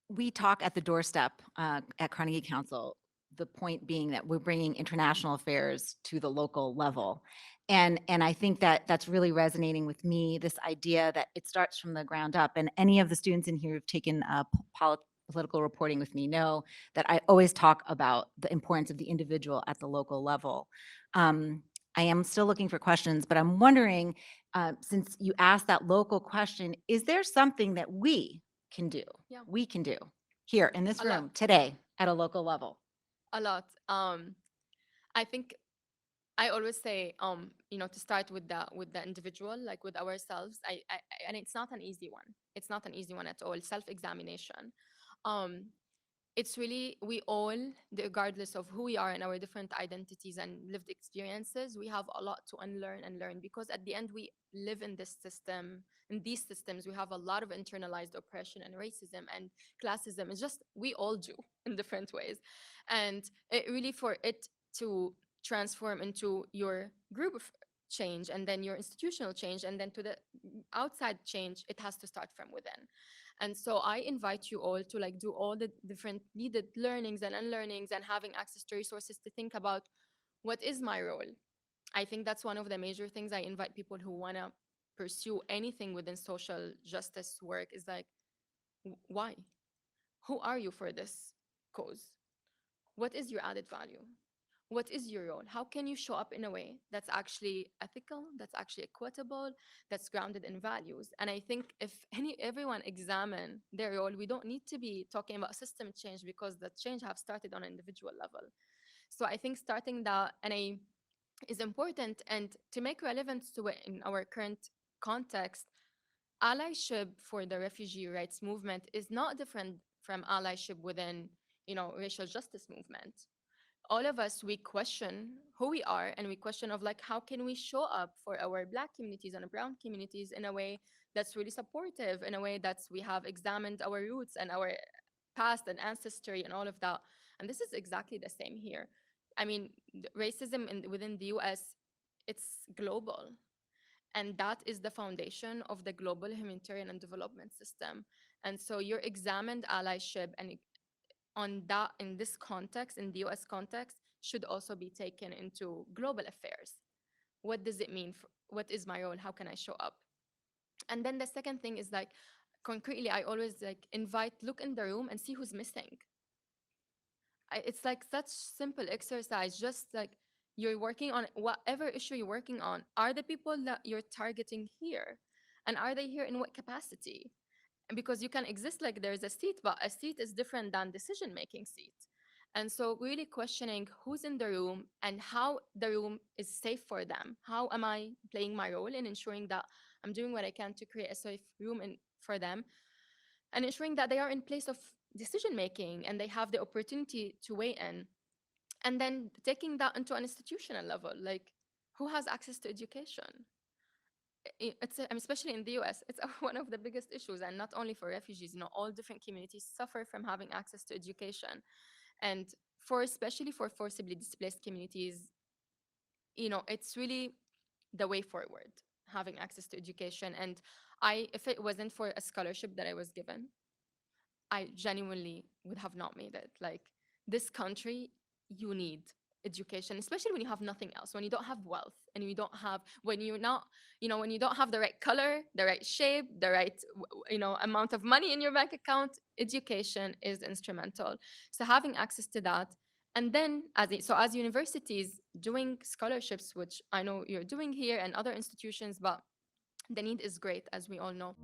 we talk at the Doorstep at Carnegie Council, the point being that we're bringing international affairs to the local level. And I think that that's really resonating with me, this idea that it starts from the ground up. And any of the students in here who've taken political reporting with me know that I always talk about the importance of the individual at the local level. Um, I am still looking for questions, but I'm wondering, since you asked that local question, is there something that can do, Yeah, we can do here in this a lot, room today at a local level? a lot. I think I always say, to start with the individual, like with ourselves. And it's not an easy one. It's not an easy one at all. Self-examination. Um, it's really we all, regardless of who we are and our different identities and lived experiences, we have a lot to unlearn and learn because at the end we live in this system. In these systems, we have a lot of internalized oppression and racism and classism. It's just we all do in different ways, and it really for it to transform into your group of change and then your institutional change and then to the outside change, it has to start from within. And so I invite you all to like do all the different needed learnings and unlearnings and having access to resources to think about what is my role. I think that's one of the major things I invite people who want to pursue anything within social justice work is like, why? Who are you for this cause? What is your added value? What is your role? How can you show up in a way that's actually ethical, that's actually equitable, that's grounded in values? And I think if everyone examine their role, we don't need to be talking about system change because the change have started on an individual level. So I think starting that is important, and to make relevance to it in our current context, allyship for the refugee rights movement is not different from allyship within, racial justice movement. All of us, we question who we are, and we question of like how can we show up for our Black communities and brown communities in a way that's really supportive, in a way that's we have examined our roots and our past and ancestry and all of that. And this is exactly the same here. I mean, racism within the US, it's global, and that is the foundation of the global humanitarian and development system. And so your examined allyship and on that in this context, in the US context, should also be taken into global affairs. What does it mean? What is my role? How can I show up? And then the second thing is like concretely, I always like invite, look in the room and see who's missing. It's like such simple exercise, just like you're working on whatever issue you're working on. Are the people that you're targeting here? And are they here in what capacity? Because you can exist like there's a seat, but a seat is different than decision making seat. And so really questioning who's in the room and how the room is safe for them. How am I playing my role in ensuring that I'm doing what I can to create a safe room for them, and ensuring that they are in place of decision making and they have the opportunity to weigh in. And then taking that into an institutional level, like who has access to education? Especially in the US, it's one of the biggest issues, and not only for refugees. All different communities suffer from having access to education, and for especially for forcibly displaced communities, it's really the way forward, having access to education. And if it wasn't for a scholarship that I was given, I genuinely would have not made it. Like this country, you need education, especially when you have nothing else, when you don't have wealth, and when you're not, when you don't have the right color, the right shape, the right, amount of money in your bank account. Education is instrumental. So having access to that, and then as universities doing scholarships, which I know you're doing here and other institutions, but the need is great, as we all know.